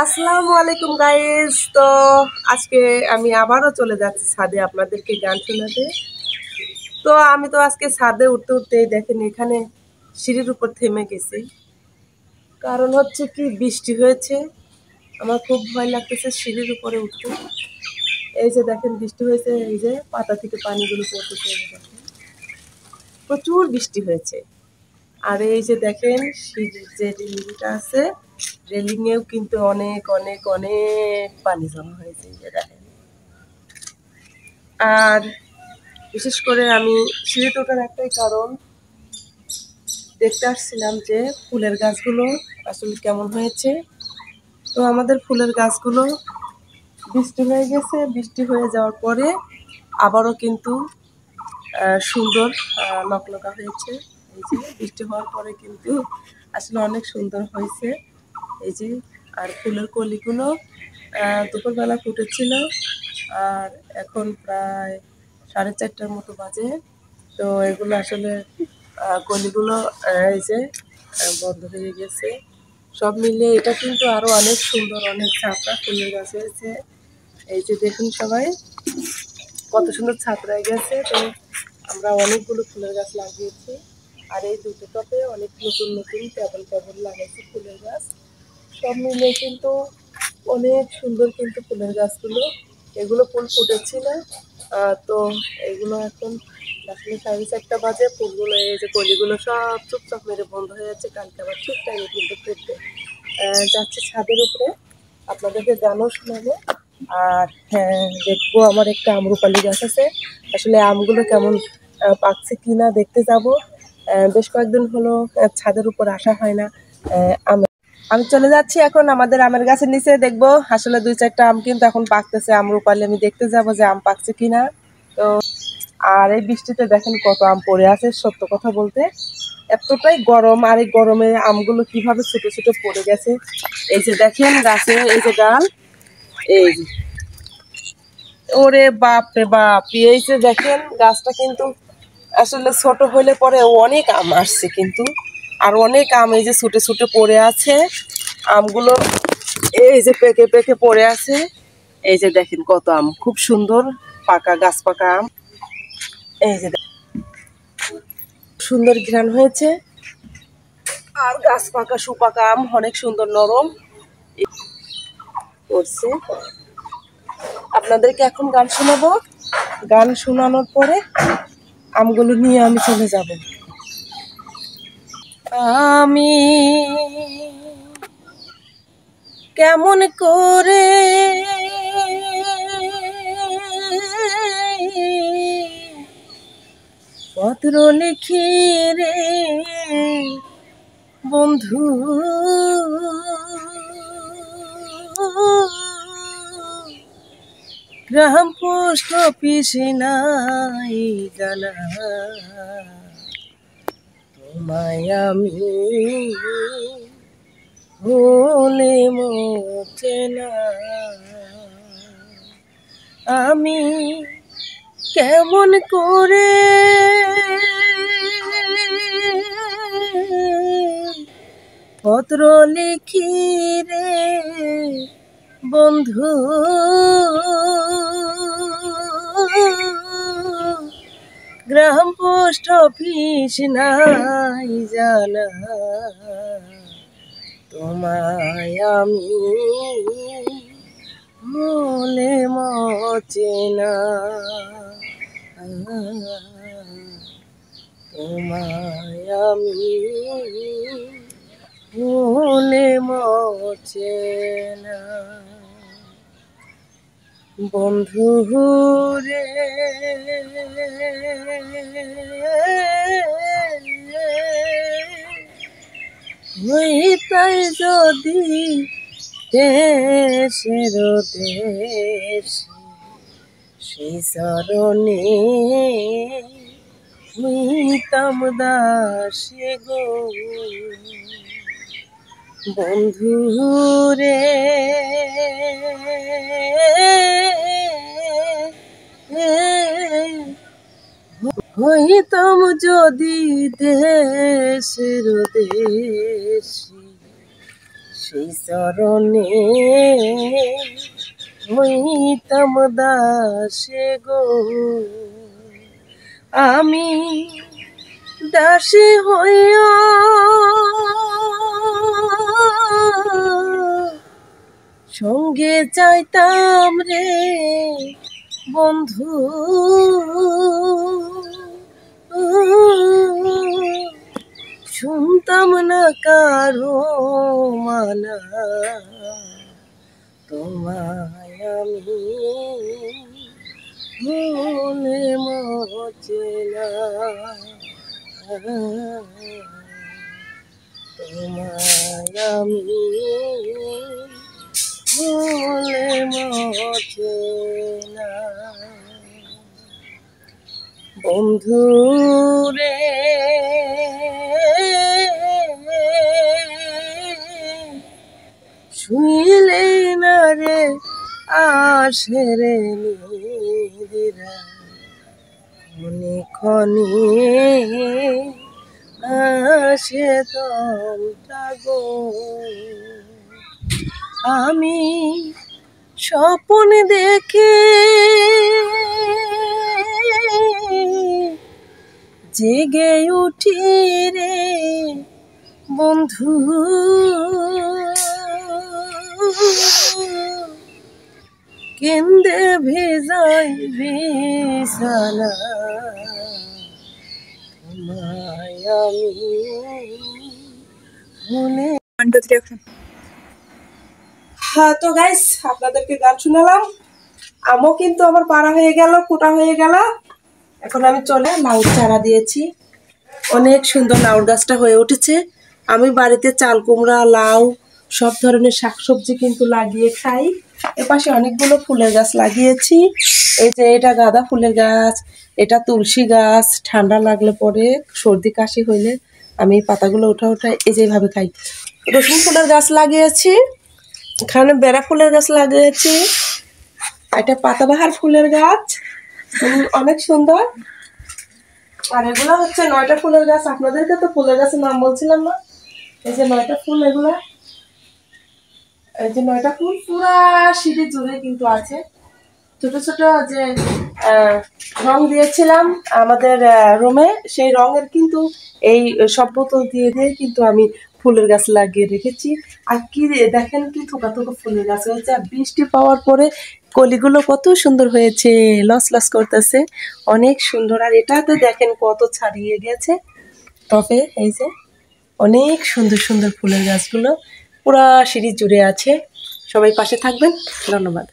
আসসালামু আলাইকুম গাইস। তো আজকে আমি আবারও চলে যাচ্ছি ছাদে আপনাদেরকে গান শোনাতে। তো আমি তো আজকে ছাদে উঠতে উঠতেই দেখেন এখানে সিঁড়ির উপর থেমে গেছি। কারণ হচ্ছে কি বৃষ্টি হয়েছে, আমার খুব ভয় লাগতেছে সিঁড়ির উপরে উঠতে। এই যে দেখেন বৃষ্টি হয়েছে, এই যে পাতা থেকে পানিগুলো পড়তেছে, এই যে দেখেন প্রচুর বৃষ্টি হয়েছে। আর এই যে দেখেন সিঁড়ির যে রেলিংটা আছে, রেলিংয়েও কিন্তু অনেক অনেক অনেক পানি জমা হয়েছে, এই যে দেখেন। আর বিশেষ করে আমি সিঁড়িতে ওঠার একটাই কারণ, দেখতে আসছিলাম যে ফুলের গাছগুলো আসলে কেমন হয়েছে। তো আমাদের ফুলের গাছগুলো বৃষ্টি হয়ে গেছে, বৃষ্টি হয়ে যাওয়ার পরে আবারও কিন্তু সুন্দর লকলকা হয়েছে। এই যে বৃষ্টি হওয়ার পরে কিন্তু আসলে অনেক সুন্দর হয়েছে। এই যে আর ফুলের কলিগুলো দুপুরবেলা ফুটেছিল, আর এখন প্রায় 4:30টার মতো বাজে। তো এগুলো আসলে কলিগুলো এই যে বন্ধ হয়ে গেছে। সব মিলিয়ে এটা কিন্তু আরো অনেক সুন্দর, অনেক ছাপড়া ফুলের গাছ হয়েছে। এই যে দেখুন সবাই কত সুন্দর ছাপড়া গেছে। তো আমরা অনেকগুলো ফুলের গাছ লাগিয়েছি, আর এই দুটো টপে অনেক নতুন নতুন কেবল কেবল লাগাইছি ফুলের গাছ। সব মিলিয়ে কিন্তু অনেক সুন্দর কিন্তু ফুলের গাছগুলো। এগুলো ফুল ফুটেছিল, তো এগুলো এখন আসলে 4:30 বাজে। ফুলগুলো এই যে কলিগুলো সব চুপচাপ মেরে বন্ধ হয়ে যাচ্ছে। কালকে আবার ঠিক টাইমে কিন্তু ফুটবে। যাচ্ছে ছাদের উপরে, আপনাদেরকে গানও শোনাবো। আর হ্যাঁ, দেখবো আমার একটা আম্রপালি গাছ আছে, আসলে আমগুলো কেমন পাকছে কিনা দেখতে যাব। বেশ কয়েকদিন হলো ছাদের উপর আসা হয় না। আমি চলে যাচ্ছি এখন আমাদের আমের গাছের নিচে, দেখবো আসলে 2-4টা আম কিন্তু এখন পাকতেছে। আম্রপালি আমি দেখতে যাব যে আম পাকছে কিনা। তো আর এই বৃষ্টিতে দেখেন কত আম পড়ে আছে। সত্য কথা বলতে এতটাই গরম, আর এই গরমে আমগুলো কিভাবে ছোট ছোট পড়ে গেছে। এই যে দেখেন গাছে এই যে ডাল, এই যে ওরে বাপ রে বাপ, এই যে দেখেন গাছটা কিন্তু আসলে ছোট হলে পরে অনেক আম আসছে কিন্তু, আর অনেক আম এই যে ছুটে ছুটে পড়ে আছে আমগুলো। এই যে পেকে পেকে পড়ে আছে। এই যে দেখেন কত আম, খুব সুন্দর পাকা গাছ পাকা আম। এই যে সুন্দর ঘ্রাণ হয়েছে, আর গাছ পাকা সুপাকা আম অনেক সুন্দর নরম করছে। আপনাদেরকে এখন গান শোনাবো। গান শোনানোর পরে আমগুলো নিয়ে আমি চলে যাব। আমি কেমন করে পত্র লিখি রে বন্ধু, গ্রাম পোস্ট অফিসে নাই জানা, তোমায় আমি ভুলে মোছে না। আমি কেমন করে পত্র লিখি রে বন্ধু, গ্রাম পোস্ট অফিস নাই জানা, তোমায় আমি ভুলে মোছে না। তোমায় আমি ভুলে মোছে না। বন্ধু রে হইতাই যদি দেশের দেশ, সেই চরণে হইতাম দাসে গো। বন্ধু রে হইতাম যদি দেশের দেশ, সেই চরণে হইতাম দাসে গো, আমি দাসী হইয়া সঙ্গে যাইতাম রে বন্ধু, শুনতাম না কারো মানা, তোমায় আমি ভুলে মজে না, তোমায় আমি ভুলে মজে না। বন্ধু রে শুইলে না রে আসে রে নিদিরা, ক্ষণে ক্ষণে আসে দমটা গো, আমি স্বপ্ন দেখে জেগে উঠি রে বন্ধু, কেন্দে ভেজাই বিছানা, তোমায় আমি মনে। হ্যাঁ তো গাইস, আপনাদেরকে গান শুনালাম। আমও কিন্তু আমার পাড়া হয়ে গেল, কোটা হয়ে গেল। এখন আমি চলে লাউর চারা দিয়েছি, অনেক সুন্দর লাউর গাছটা হয়ে উঠেছে। আমি বাড়িতে চাল কুমড়া, লাউ সব ধরনের শাকসবজি কিন্তু লাগিয়ে খাই। এপাশে অনেকগুলো ফুলের গাছ লাগিয়েছি। এই যে এটা গাঁদা ফুলের গাছ, এটা তুলসী গাছ। ঠান্ডা লাগলে পরে, সর্দি কাশি হইলে আমি পাতাগুলো উঠা এই যেভাবে খাই। রসুন ফুলের গাছ লাগিয়েছি, এখানে বেড়া ফুলের গাছ লাগিয়েছি, এটা পাতাবাহার ফুলের গাছ, অনেক সুন্দর। আর এগুলো হচ্ছে 9টা ফুলের গাছ। আপনাদেরকে তো ফুলের গাছের নাম বলছিলাম না, এই যে 9টা ফুল, এগুলা এই যে 9টা ফুল পুরা সিঁড়ি জুড়ে কিন্তু আছে। ছোট ছোট যে রং দিয়েছিলাম আমাদের রুমে, সেই রঙের কিন্তু এই সব বোতল দিয়ে দিয়ে কিন্তু আমি ফুলের গাছ লাগিয়ে রেখেছি। আর কি দেখেন কি থোকা থোকা ফুলের গাছ হয়েছে। আর বৃষ্টি পাওয়ার পরে কলিগুলো কত সুন্দর হয়েছে, লস লস করতেছে, অনেক সুন্দর। আর এটাতে দেখেন কত ছাড়িয়ে গেছে টপে, এই যে অনেক সুন্দর সুন্দর ফুলের গাছগুলো পুরা সিঁড়ি জুড়ে আছে। সবাই পাশে থাকবেন, ধন্যবাদ।